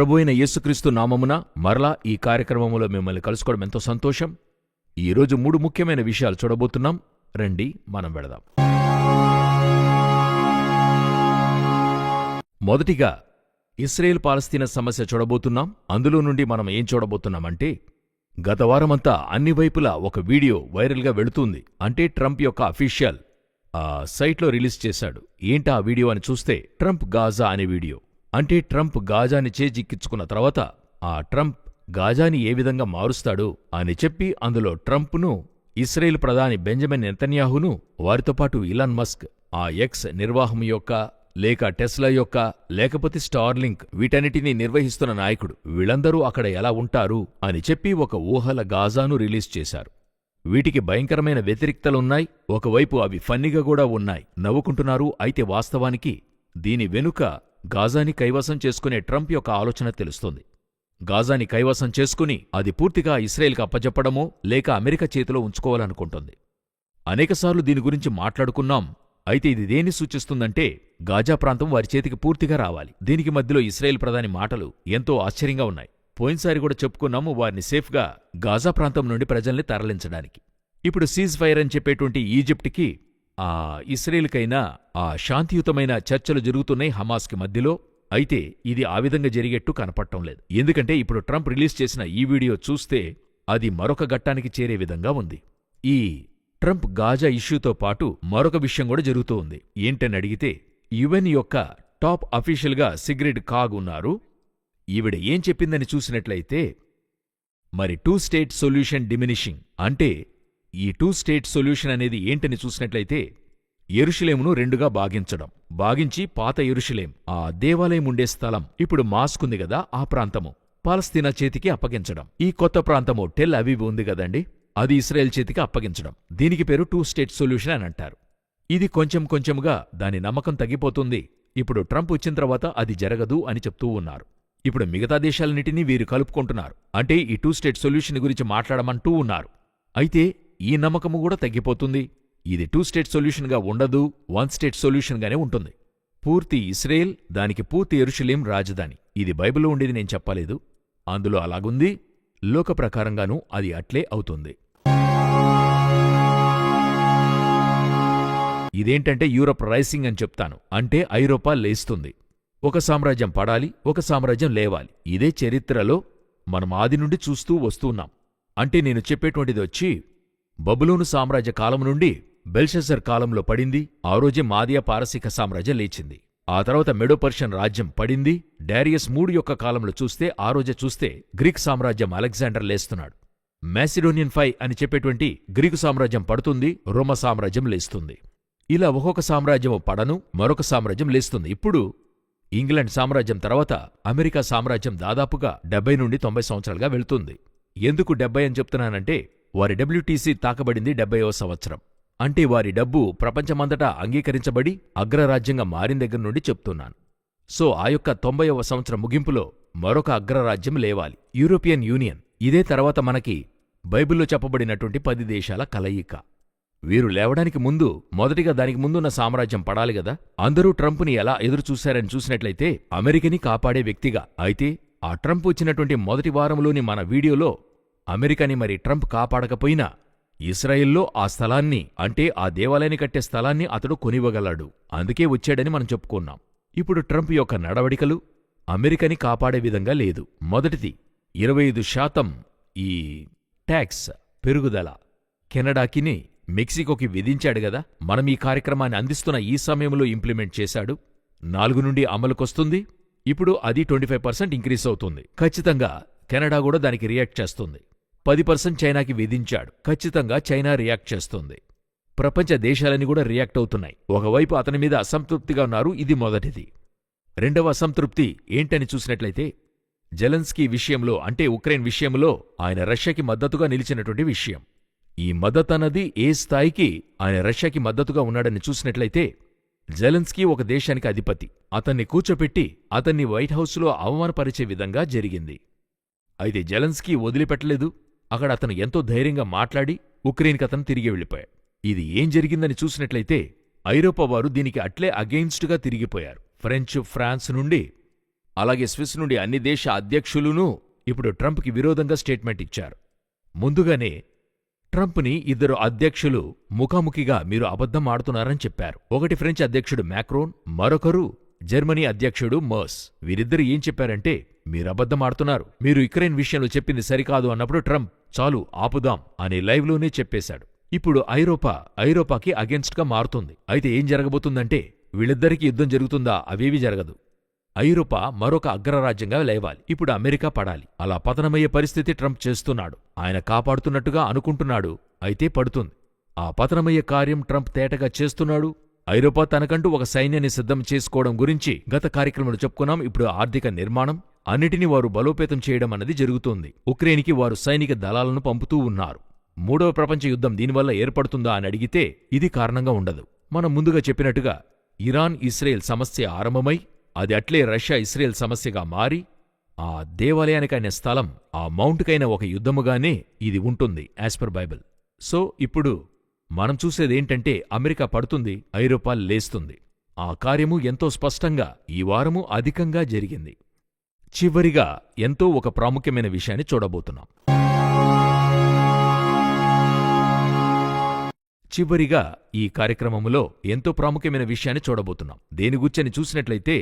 ప్రభువైన యేసుక్రీస్తు నామమున మరలా ఈ కార్యక్రమములో మిమ్మల్ని కలుసుకోవడం ఎంతో సంతోషం. ఈరోజు 3 ముఖ్యమైన విషయాలు చూడబోతున్నాం. రండి మనం వెళదాం. మొదటిగా ఇశ్రాయేల్ పాలస్తీనా సమస్య చూడబోతున్నాం. అందులో నుండి మనం ఏం చూడబోతున్నామంటే, గత వారమంతా అన్ని వైపులా ఒక వీడియో వైరల్గా వెళుతుంది. అంటే ట్రంప్ యొక్క అఫీషియల్ సైట్లో రిలీజ్ చేశాడు. ఏంటా ఆ వీడియో అని చూస్తే, ట్రంప్ గాజా అనే వీడియో. అంటే ట్రంప్ గాజాని చేజిక్కించుకున్న తర్వాత ఆ ట్రంప్ గాజాని ఏ విధంగా మారుస్తాడు అని చెప్పి, అందులో ట్రంప్ను, ఇశ్రాయేల్ ప్రధాని బెంజమిన్ నెతన్యాహును, వారితో పాటు ఇలాన్ మస్క్, ఆ ఎక్స్ నిర్వాహం యొక్క లేక టెస్లా యొక్క లేకపోతే స్టార్లింక్ వీటన్నిటినీ నిర్వహిస్తున్న నాయకుడు, వీళ్ళందరూ అక్కడ ఎలా ఉంటారు అని చెప్పి ఒక ఊహల గాజాను రిలీజ్ చేశారు. వీటికి భయంకరమైన వ్యతిరేక్తలున్నాయి. ఒకవైపు అవి ఫన్నీగా కూడా ఉన్నాయి, నవ్వుకుంటున్నారు. అయితే వాస్తవానికి దీని వెనుక గాజాని కైవసం చేసుకునే ట్రంప్ యొక్క ఆలోచన తెలుస్తుంది. గాజాని కైవసం చేసుకుని అది పూర్తిగా ఇశ్రాయేల్కి అప్పజెప్పడమో లేక అమెరికా చేతిలో ఉంచుకోవాలనుకుంటుంది. అనేకసార్లు దీని గురించి మాట్లాడుకున్నాం. అయితే ఇది దేన్ని సూచిస్తుందంటే, గాజా ప్రాంతం వారి చేతికి పూర్తిగా రావాలి. దీనికి మధ్యలో ఇశ్రాయేల్ ప్రధాని మాటలు ఎంతో ఆశ్చర్యంగా ఉన్నాయి. పోయినసారి కూడా చెప్పుకున్నాము, వారిని సేఫ్గా గాజా ప్రాంతం నుండి ప్రజల్ని తరలించడానికి. ఇప్పుడు సీజ్ ఫైర్ అని చెప్పేటువంటి ఈజిప్ట్కి, ఇశ్రాయేల్కైనా శాంతియుతమైన చర్చలు జరుగుతున్నాయి హమాస్కి మధ్యలో. అయితే ఇది ఆ విధంగా జరిగేట్టు కనపడటం లేదు. ఎందుకంటే ఇప్పుడు ట్రంప్ రిలీజ్ చేసిన ఈ వీడియో చూస్తే అది మరొక ఘట్టానికి చేరే విధంగా ఉంది. ఈ ట్రంప్ గాజా ఇష్యూతో పాటు మరొక విషయం కూడా జరుగుతూ ఉంది. ఏంటని అడిగితే, యుఎన్ యొక్క టాప్ అఫీషియల్గా సిగ్రిడ్ కాగ్ ఉన్నారు. ఈవిడ ఏం చెప్పిందని చూసినట్లయితే, మరి 2 స్టేట్ సొల్యూషన్ డిమినిషింగ్ అంటే, ఈ 2 స్టేట్ సొల్యూషన్ అనేది ఏంటని చూసినట్లయితే, యెరూషలేమును 2గా భాగించి పాత యెరూషలేం, ఆ దేవాలయం ఉండే స్థలం, ఇప్పుడు మాస్క్ ఉంది గదా, ఆ ప్రాంతము పాలస్తీనా చేతికి అప్పగించడం. ఈ కొత్త ప్రాంతము టెల్ అవీవ్ ఉంది గదండి, అది ఇశ్రాయేల్ చేతికి అప్పగించడం. దీనికి పేరు 2 స్టేట్ సొల్యూషన్ అని అంటారు. ఇది కొంచెంగా దాని నమ్మకం తగ్గిపోతుంది. ఇప్పుడు ట్రంప్ వచ్చిన తర్వాత అది జరగదు అని చెప్తూ ఉన్నారు. ఇప్పుడు మిగతా దేశాలన్నిటినీ వీరు కలుపుకుంటున్నారు. అంటే ఈ 2 స్టేట్ సొల్యూషన్ గురించి మాట్లాడమంటూ ఉన్నారు. అయితే ఈ నమ్మకము కూడా తగ్గిపోతుంది. ఇది 2 స్టేట్ సొల్యూషన్గా ఉండదు, 1 స్టేట్ సొల్యూషన్గానే ఉంటుంది. పూర్తి ఇశ్రాయేల్, దానికి పూర్తి యెరూషలేం రాజధాని. ఇది బైబిల్లో ఉండేది నేను చెప్పలేదు, అందులో అలాగుంది. లోక ప్రకారంగానూ అది అట్లే అవుతుంది. ఇదేంటంటే యూరప్ రైసింగ్ అని చెప్తాను. అంటే ఐరోపా లేస్తుంది. ఒక సామ్రాజ్యం పడాలి, ఒక సామ్రాజ్యం లేవాలి. ఇదే చరిత్రలో మనం ఆది నుండి చూస్తూ వస్తున్నాం. అంటే నేను చెప్పేటువంటిది వచ్చి, బబులోను సామ్రాజ్య కాలం నుండి బెల్షస్సర్ కాలంలో పడింది. ఆ రోజే మాదియా పారసీక సామ్రాజ్యం లేచింది. ఆ తర్వాత మెడో పర్షియన్ రాజ్యం పడింది. డారియస్ 3 యొక్క కాలంలో చూస్తే, ఆ రోజే చూస్తే గ్రీక్ సామ్రాజ్యం అలెగ్జాండర్ లేస్తున్నాడు. మ్యాసిడోనియన్ 5 అని చెప్పేటువంటి గ్రీకు సామ్రాజ్యం పడుతుంది, రోమా సామ్రాజ్యం లేస్తుంది. ఇలా ఒక్కొక్క సామ్రాజ్యం పడను, మరొక సామ్రాజ్యం లేస్తుంది. ఇప్పుడు ఇంగ్లాండ్ సామ్రాజ్యం తర్వాత అమెరికా సామ్రాజ్యం దాదాపుగా 70 నుండి 90 సంవత్సరాలుగా వెళుతుంది. ఎందుకు 70 అని చెప్తున్నానంటే, వారి WTC తాకబడింది 70వ సంవత్సరం. అంటే వారి డబ్బు ప్రపంచమంతటా అంగీకరించబడి అగ్రరాజ్యంగా మారిన దగ్గర నుండి చెప్తున్నాను. సో ఆ యొక్క 90వ సంవత్సరం ముగింపులో మరొక అగ్రరాజ్యం లేవాలి, యూరోపియన్ యూనియన్. ఇదే తర్వాత మనకి బైబిల్లో చెప్పబడినటువంటి 10 దేశాల కలయిక. వీరు లేవడానికి ముందు మొదటిగా దానికి ముందున్న సామ్రాజ్యం పడాలి గదా. అందరూ ట్రంప్ని ఎలా ఎదురుచూశారని చూసినట్లయితే, అమెరికని కాపాడే వ్యక్తిగా. అయితే ఆ ట్రంప్ వచ్చినటువంటి మొదటి వారంలోని మన వీడియోలో, అమెరికాని మరి ట్రంప్ కాపాడకపోయినా ఇశ్రాయేల్లో ఆ స్థలాన్ని, అంటే ఆ దేవాలయాన్ని కట్టే స్థలాన్ని అతడు కొనివ్వగలడు. అందుకే వచ్చాడని మనం చెప్పుకున్నాం. ఇప్పుడు ట్రంప్ యొక్క నడవడికలు అమెరికాని కాపాడే విధంగా లేదు. మొదటిది 25% ఈ ట్యాక్స్ పెరుగుదల కెనడాకిని మెక్సికోకి విధించాడు గదా. మనం ఈ కార్యక్రమాన్ని అందిస్తున్న ఈ సమయంలో ఇంప్లిమెంట్ చేశాడు. 4 నుండి అమలుకొస్తుంది. ఇప్పుడు అది 25% ఇంక్రీస్ అవుతుంది. ఖచ్చితంగా కెనడా కూడా దానికి రియాక్ట్ చేస్తుంది. 10% చైనాకి విధించాడు. ఖచ్చితంగా చైనా రియాక్ట్ చేస్తుంది. ప్రపంచ దేశాలని కూడా రియాక్ట్ అవుతున్నాయి. ఒకవైపు అతని మీద అసంతృప్తిగా ఉన్నారు. ఇది మొదటిది. రెండవ అసంతృప్తి ఏంటని చూసినట్లయితే, జెలెన్స్కీ విషయంలో, అంటే ఉక్రెయిన్ విషయంలో ఆయన రష్యాకి మద్దతుగా నిలిచినటువంటి విషయం. ఈ మద్దతన్నది ఏ స్థాయికి ఆయన రష్యాకి మద్దతుగా ఉన్నాడని చూసినట్లయితే, జెలెన్స్కీ ఒక దేశానికి అధిపతి. అతన్ని కూర్చోపెట్టి అతన్ని వైట్ హౌస్లో అవమానపరిచే విధంగా జరిగింది. అయితే జెలెన్స్కీ వదిలిపెట్టలేదు. అక్కడ అతను ఎంతో ధైర్యంగా మాట్లాడి ఉక్రెయిన్కి అతను తిరిగి వెళ్ళిపోయాడు. ఇది ఏం జరిగిందని చూసినట్లయితే, ఐరోపా వారు దీనికి అట్లే అగెయిన్స్ట్గా తిరిగిపోయారు. ఫ్రాన్స్ నుండి అలాగే స్విస్ నుండి అన్ని దేశ అధ్యక్షులునూ ఇప్పుడు ట్రంప్కి విరోధంగా స్టేట్మెంట్ ఇచ్చారు. ముందుగానే ట్రంప్ని ఇద్దరు అధ్యక్షులు ముఖాముఖిగా మీరు అబద్ధం ఆడుతున్నారని చెప్పారు. ఒకటి ఫ్రెంచ్ అధ్యక్షుడు మ్యాక్రోన్, మరొకరు జర్మనీ అధ్యక్షుడు మర్స్. వీరిద్దరు ఏం చెప్పారంటే, మీరబద్ధం ఆడుతున్నారు, మీరు యుక్రెయిన్ విషయంలో చెప్పింది సరికాదు అన్నప్పుడు ట్రంప్ చాలు ఆపుదాం అని లైవ్లోనే చెప్పేశాడు. ఇప్పుడు ఐరోపాకి అగెన్స్ట్గా మారుతుంది. అయితే ఏం జరగబోతుందంటే, వీళ్ళిద్దరికీ యుద్ధం జరుగుతుందా? అవేవీ జరగదు. ఐరోపా మరొక అగ్రరాజ్యంగా లేవాలి. ఇప్పుడు అమెరికా పడాలి. అలా పతనమయ్యే పరిస్థితి ట్రంప్ చేస్తున్నాడు. ఆయన కాపాడుతున్నట్టుగా అనుకుంటున్నాడు, అయితే పడుతుంది. ఆ పతనమయ్యే కార్యం ట్రంప్ తేటగా చేస్తున్నాడు. ఐరోపా తనకంటూ ఒక సైన్యాన్ని సిద్ధం చేసుకోవడం గురించి గత కార్యక్రమంలో చెప్పుకున్నాం. ఇప్పుడు ఆర్థిక నిర్మాణం అన్నిటినీ వారు బలోపేతం చేయడం అన్నది జరుగుతోంది. ఉక్రెయిన్కి వారు సైనిక దళాలను పంపుతూ ఉన్నారు. మూడవ ప్రపంచ యుద్ధం దీనివల్ల ఏర్పడుతుందా అని అడిగితే ఇది కారణంగా ఉండదు. మనం ముందుగా చెప్పినట్టుగా ఇరాన్ ఇస్రాయెల్ సమస్య ఆరంభమై అది అట్లే రష్యా ఇస్రాయెల్ సమస్యగా మారి ఆ దేవాలయానికైన స్థలం ఆ మౌంట్కైన ఒక యుద్ధముగానే ఇది ఉంటుంది యాజ్ పర్ బైబిల్. సో ఇప్పుడు మనం చూసేదేంటంటే అమెరికా పడుతుంది, ఐరోపా లేస్తుంది. ఆ కార్యము ఎంతో స్పష్టంగా ఈ వారము అధికంగా జరిగింది. చివరిగా ఎంతో ఒక ప్రాముఖ్యమైన విషయాన్ని చూడబోతున్నాం. చివరిగా ఈ కార్యక్రమములో ఎంతో ప్రాముఖ్యమైన విషయాన్ని చూడబోతున్నాం. దేనిగుచ్చని చూసినట్లయితే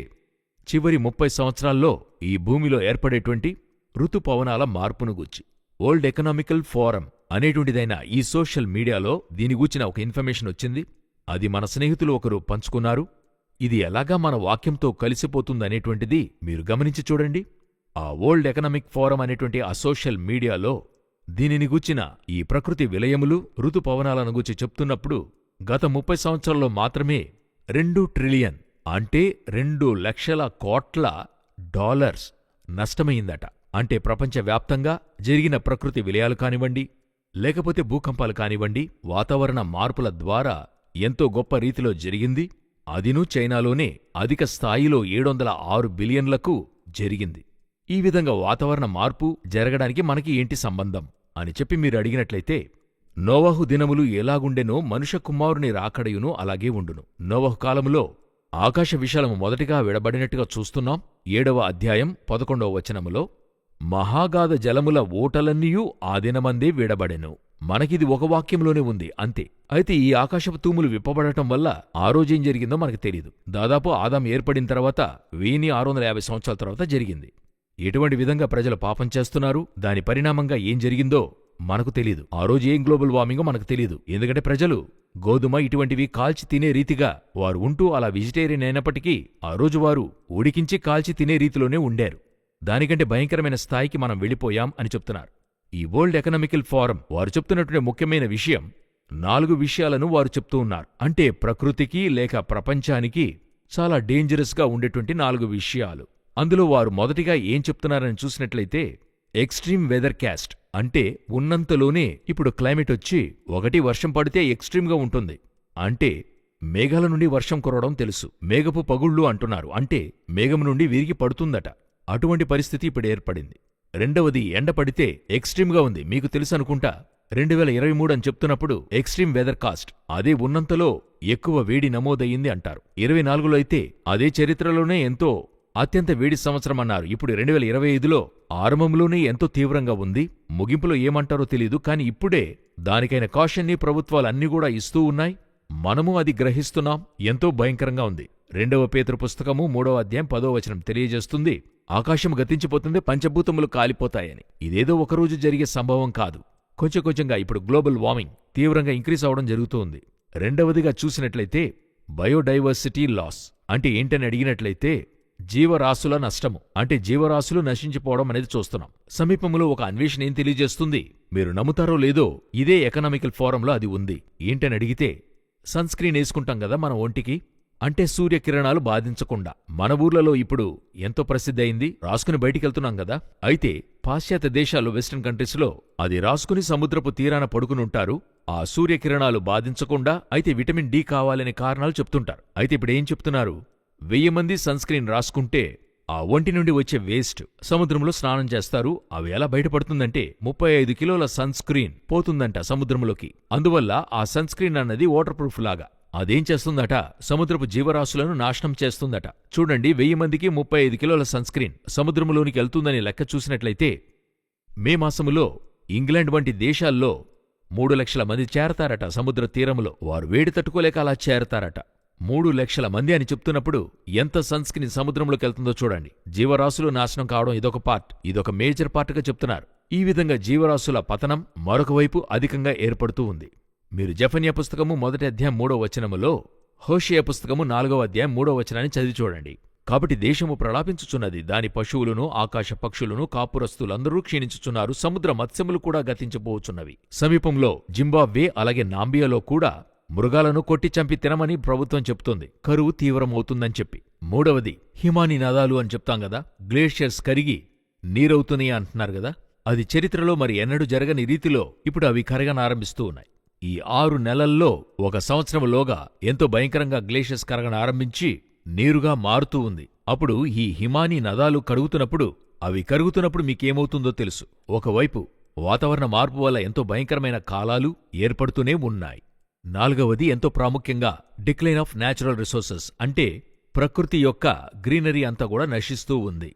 చివరి 30 సంవత్సరాల్లో ఈ భూమిలో ఏర్పడేటువంటి ఋతుపవనాల మార్పును గూర్చి వరల్డ్ ఎకనామికల్ ఫోరం అనేటువంటిదైన ఈ సోషల్ మీడియాలో దీనిగూర్చిన ఒక ఇన్ఫర్మేషన్ వచ్చింది. అది మన స్నేహితులు ఒకరు పంచుకున్నారు. ఇది ఎలాగా మన వాక్యంతో కలిసిపోతుందనేటువంటిది మీరు గమనించి చూడండి. ఆ వరల్డ్ ఎకనామిక్ ఫోరం అనేటువంటి ఆ సోషల్ మీడియాలో దీనిని గూర్చిన ఈ ప్రకృతి విలయములు ఋతుపవనాలను గూర్చి చెప్తున్నప్పుడు గత 30 సంవత్సరాల్లో మాత్రమే 2 ట్రిలియన్ అంటే 2 లక్షల కోట్ల డాలర్స్ నష్టమయిందట. అంటే ప్రపంచవ్యాప్తంగా జరిగిన ప్రకృతి విలయాలు కానివ్వండి, లేకపోతే భూకంపాలు కానివ్వండి, వాతావరణ మార్పుల ద్వారా ఎంతో గొప్ప రీతిలో జరిగింది. అదినూ చైనాలోనే అధిక స్థాయిలో 706 బిలియన్లకు జరిగింది. ఈ విధంగా వాతావరణ మార్పు జరగడానికి మనకి ఏంటి సంబంధం అని చెప్పి మీరు అడిగినట్లయితే, నోవహు దినములు ఎలాగుండెనో మనుష్య కుమారుని రాకడయును అలాగే ఉండును. నోవహు కాలములో ఆకాశ విశాలము మొదటిగా విడబడినట్టుగా చూస్తున్నాం. 7వ అధ్యాయం 11వ వచనములో మహాగాధ జలముల ఊటలన్నీయూ ఆ దినమందే విడబడెను. మనకిది ఒక వాక్యంలోనే ఉంది అంతే. అయితే ఈ ఆకాశపు తూములు విప్పబడటం వల్ల ఆ రోజేం జరిగిందో మనకు తెలీదు. దాదాపు ఆదాం ఏర్పడిన తర్వాత 1650 సంవత్సరాల తర్వాత జరిగింది. ఎటువంటి విధంగా ప్రజలు పాపం చేస్తున్నారు, దాని పరిణామంగా ఏం జరిగిందో మనకు తెలీదు. ఆ రోజు ఏం గ్లోబల్ వార్మింగో మనకు తెలీదు. ఎందుకంటే ప్రజలు గోధుమ ఇటువంటివి కాల్చి తినే రీతిగా వారు ఉంటూ అలా వెజిటేరియన్ అయినప్పటికీ ఆ రోజు వారు ఉడికించి కాల్చి తినే రీతిలోనే ఉండారు. దానికంటే భయంకరమైన స్థాయికి మనం వెళ్ళిపోయాం అని చెప్తున్నారు. ఈ వరల్డ్ ఎకనామికల్ ఫోరం వారు చెప్తున్నటువంటి ముఖ్యమైన విషయం 4 విషయాలను వారు చెప్తూ ఉన్నారు. అంటే ప్రకృతికి లేక ప్రపంచానికి చాలా డేంజరస్గా ఉండేటువంటి 4 విషయాలు. అందులో వారు మొదటిగా ఏం చెప్తున్నారని చూసినట్లయితే ఎక్స్ట్రీమ్ వెదర్ క్యాస్ట్. అంటే ఉన్నంతలోనే ఇప్పుడు క్లైమేట్ వచ్చి ఒకటి వర్షం పడితే ఎక్స్ట్రీమ్గా ఉంటుంది. అంటే మేఘాల నుండి వర్షం కురవడం తెలుసు. మేఘపు పగుళ్ళు అంటున్నారు. అంటే మేఘం నుండి విరిగి పడుతుందట. అటువంటి పరిస్థితి ఇప్పుడు ఏర్పడింది. రెండవది ఎండ పడితే ఎక్స్ట్రీమ్గా ఉంది. మీకు తెలుసు అనుకుంటా 2023 అని చెప్తున్నప్పుడు ఎక్స్ట్రీమ్ వెదర్ కాస్ట్ అదే ఉన్నంతలో ఎక్కువ వేడి నమోదయ్యింది అంటారు. 24లో అయితే అదే చరిత్రలోనే ఎంతో అత్యంత వేడి సంవత్సరం అన్నారు. ఇప్పుడు 2025లో ఆరంభంలోనే ఎంతో తీవ్రంగా ఉంది. ముగింపులో ఏమంటారో తెలీదు. కాని ఇప్పుడే దానికైన కాషన్ని ప్రభుత్వాలన్నీ కూడా ఇస్తూ ఉన్నాయి. మనము అది గ్రహిస్తున్నాం. ఎంతో భయంకరంగా ఉంది. 2వ పేతురు పుస్తకము 3వ అధ్యాయం 10వ వచనం తెలియజేస్తుంది, ఆకాశం గతించిపోతుంది, పంచభూతములు కాలిపోతాయని. ఇదేదో ఒకరోజు జరిగే సంభవం కాదు. కొంచెంగా ఇప్పుడు గ్లోబల్ వార్మింగ్ తీవ్రంగా ఇంక్రీజ్ అవడం జరుగుతోంది. రెండవదిగా చూసినట్లయితే బయోడైవర్సిటీ లాస్ అంటే ఏంటని అడిగినట్లయితే జీవరాశుల నష్టము. అంటే జీవరాశులు నశించిపోవడం అనేది చూస్తున్నాం. సమీపంలో ఒక అన్వేషణ ఏం తెలియజేస్తుంది, మీరు నమ్ముతారో లేదో ఇదే ఎకనామికల్ ఫోరంలో అది ఉంది. ఏంటని అడిగితే సన్ స్క్రీన్ వేసుకుంటాం కదా మన ఒంటికి, అంటే సూర్యకిరణాలు బాధించకుండా. మన ఊర్లలో ఇప్పుడు ఎంతో ప్రసిద్ధి అయింది, రాసుకుని బయటికెళ్తున్నాం కదా. అయితే పాశ్చాత్య దేశాలు వెస్టర్న్ కంట్రీస్లో అది రాసుకుని సముద్రపు తీరాన పడుకునుంటారు, ఆ సూర్యకిరణాలు బాధించకుండా. అయితే విటమిన్ డి కావాలనే కారణాలు చెప్తుంటారు. అయితే ఇప్పుడు ఏం చెప్తున్నారు, 1000 మంది సన్ స్క్రీన్ రాసుకుంటే ఆ ఒంటి నుండి వచ్చే వేస్ట్ సముద్రంలో స్నానం చేస్తారు. అవి ఎలా బయటపడుతుందంటే 35 కిలోల సన్ స్క్రీన్ పోతుందంట సముద్రంలోకి. అందువల్ల ఆ సన్ స్క్రీన్ అన్నది వాటర్ ప్రూఫ్ లాగా. అదేం చేస్తుందట? సముద్రపు జీవరాశులను నాశనం చేస్తుందట. చూడండి, 1000 మందికి 35 కిలోల సన్స్క్రీన్ సముద్రములోనికి వెళ్తుందని లెక్క చూసినట్లయితే మే మాసములో ఇంగ్లాండ్ వంటి దేశాల్లో 3 లక్షల మంది చేరతారట. సముద్ర తీరములో వారు వేడి తట్టుకోలేక అలా చేరతారట. 3 లక్షల మంది అని చెప్తున్నప్పుడు ఎంత సన్స్క్రీన్ సముద్రంలోకి వెళ్తుందో చూడండి. జీవరాశులు నాశనం కావడం ఇదొక పార్ట్, ఇదొక మేజర్ పార్ట్గా చెప్తున్నారు. ఈ విధంగా జీవరాశుల పతనం మరొక వైపు అధికంగా ఏర్పడుతూ ఉంది. మీరు జెఫన్యా పుస్తకము 1వ అధ్యాయం 3వ వచనములో, హోషేయ పుస్తకము 4వ అధ్యాయం 3వ వచనాన్ని చదివి చూడండి. కాబట్టి దేశము ప్రలాపించుచున్నది, దాని పశువులను, ఆకాశ పక్షులను, కాపురస్తులందరూ క్షీణించుచున్నారు, సముద్ర మత్స్యములు కూడా గతించిపోవచ్చున్నవి. సమీపంలో జింబాబ్వే అలాగే నాంబియాలో కూడా మృగాలను కొట్టి చంపి తినమని ప్రభుత్వం చెప్తోంది, కరువు తీవ్రమవుతుందని చెప్పి. 3వది హిమానీ నదాలు అని చెప్తాం గదా, గ్లేషియర్స్ కరిగి నీరవుతున్నాయి అంటున్నారు గదా. అది చరిత్రలో మరి ఎన్నడూ జరగని రీతిలో ఇప్పుడు అవి కరగనారంభిస్తూ ఉన్నాయి. ఈ 6 నెలల్లో 1 సంవత్సరంలోగా ఎంతో భయంకరంగా గ్లేషియర్స్ కరగనారంభించి నీరుగా మారుతూ ఉంది. అప్పుడు ఈ హిమానీ నదాలు కరుగుతున్నప్పుడు మీకేమవుతుందో తెలుసు. ఒకవైపు వాతావరణ మార్పు వల్ల ఎంతో భయంకరమైన కాలాలు ఏర్పడుతూనే ఉన్నాయి. 4వది ఎంతో ప్రాముఖ్యంగా డిక్లైన్ ఆఫ్ న్యాచురల్ రిసోర్సెస్, అంటే ప్రకృతి యొక్క గ్రీనరీ అంతా కూడా నశిస్తూ ఉంది.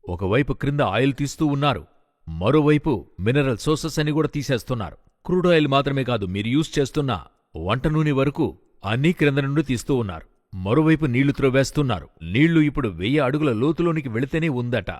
ఒకవైపు క్రింద ఆయిల్ తీస్తూ ఉన్నారు, మరోవైపు మినరల్ సోర్సెస్ అని కూడా తీసేస్తున్నారు. క్రూడ్ ఆయిల్ మాత్రమే కాదు, మీరు యూజ్ చేస్తున్న వంట నూనె వరకు అన్నీ క్రింద నుండి తీస్తూ ఉన్నారు. మరోవైపు నీళ్లు త్రవ్వేస్తున్నారు. నీళ్లు ఇప్పుడు 1000 అడుగుల లోతులోనికి వెళితేనే ఉందట.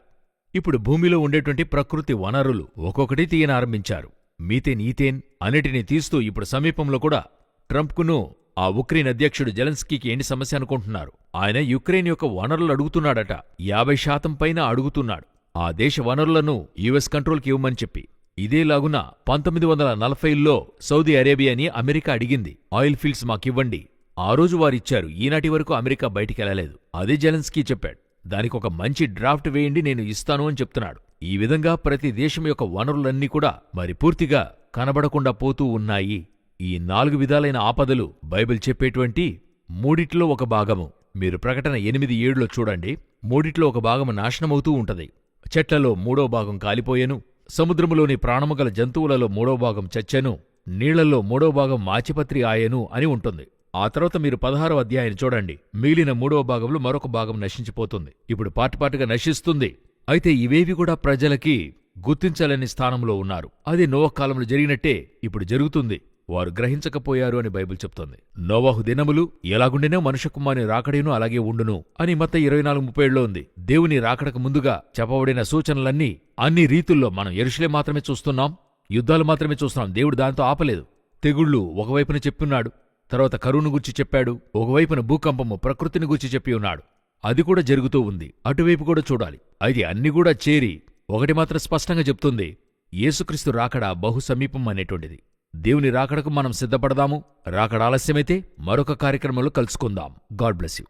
ఇప్పుడు భూమిలో ఉండేటువంటి ప్రకృతి వనరులు ఒక్కొక్కటి తీయనారంభించారు. మీథేన్, ఈథేన్ అన్నిటినీ తీస్తూ ఇప్పుడు సమీపంలో కూడా ట్రంప్కును ఆ ఉక్రెయిన్ అధ్యక్షుడు జెలెన్స్కీకి ఏంటి సమస్య అనుకుంటున్నారు? ఆయన యుక్రెయిన్ యొక్క వనరులు అడుగుతున్నాడట. 50% పైన అడుగుతున్నాడు. ఆ దేశ వనరులను యుఎస్ కంట్రోల్కి ఇవ్వమని చెప్పి. ఇదేలాగున 1940లో సౌదీ అరేబియాని అమెరికా అడిగింది, ఆయిల్ ఫీల్డ్స్ మాకివ్వండి. ఆ రోజు వారిచ్చారు. ఈనాటి వరకు అమెరికా బయటికెళ్లలేదు. అదే జెలెన్స్కీ చెప్పాడు, దానికొక మంచి డ్రాఫ్ట్ వేయండి, నేను ఇస్తాను అని చెప్తున్నాడు. ఈ విధంగా ప్రతి దేశం యొక్క వనరులన్నీ కూడా మరి పూర్తిగా కనబడకుండా పోతూ ఉన్నాయి. ఈ 4 విధాలైన ఆపదలు బైబిల్ చెప్పేటువంటి మూడిట్లో ఒక భాగము. మీరు ప్రకటన 8:7లో చూడండి. మూడిట్లో ఒక భాగము నాశనమవుతూ ఉంటది. చెట్లలో 3వ భాగం కాలిపోయెను, సముద్రములోని ప్రాణముగల జంతువులలో 3వ భాగం చచ్చెను, నీళ్లలో 3వ భాగం మాచిపత్రి ఆయెను అని ఉంటుంది. ఆ తర్వాత మీరు 16వ అధ్యాయాన్ని చూడండి. మిగిలిన 3వ భాగంలో మరొక భాగం నశించిపోతుంది. ఇప్పుడు పాటుపాటుగా నశిస్తుంది. అయితే ఇవేవి కూడా ప్రజలకి గుర్తించలేని స్థానంలో ఉన్నారు. అది నోవహు కాలంలో జరిగినట్టే ఇప్పుడు జరుగుతుంది. వారు గ్రహించకపోయారు అని బైబిల్ చెప్తోంది. నోవహు దినములు ఎలాగుండెనో మనుష్య కుమారుని రాకడేనూ అలాగే ఉండును అని మత్తయి 24:37లో ఉంది. దేవుని రాకడకు ముందుగా చెప్పబడిన సూచనలన్నీ అన్ని రీతుల్లో మనం యెరూషలేము మాత్రమే చూస్తున్నాం, యుద్ధాలు మాత్రమే చూస్తున్నాం. దేవుడు దాంతో ఆపలేదు. తెగుళ్లు ఒకవైపున చెప్పున్నాడు, తర్వాత కరువును గూర్చి చెప్పాడు, ఒకవైపున భూకంపము ప్రకృతిని గూర్చి చెప్పి ఉన్నాడు. అది కూడా జరుగుతూ ఉంది. అటువైపు కూడా చూడాలి. అయితే అన్ని కూడా చేరి ఒకటి మాత్రం స్పష్టంగా చెప్తుంది, యేసుక్రీస్తు రాకడ బహు సమీపం అనేటువంటిది. దేవుని రాకడకు మనం సిద్ధపడదాము. రాకడ ఆలస్యమైతే మరొక కార్యక్రమంలో కలుసుకుందాం. God bless you.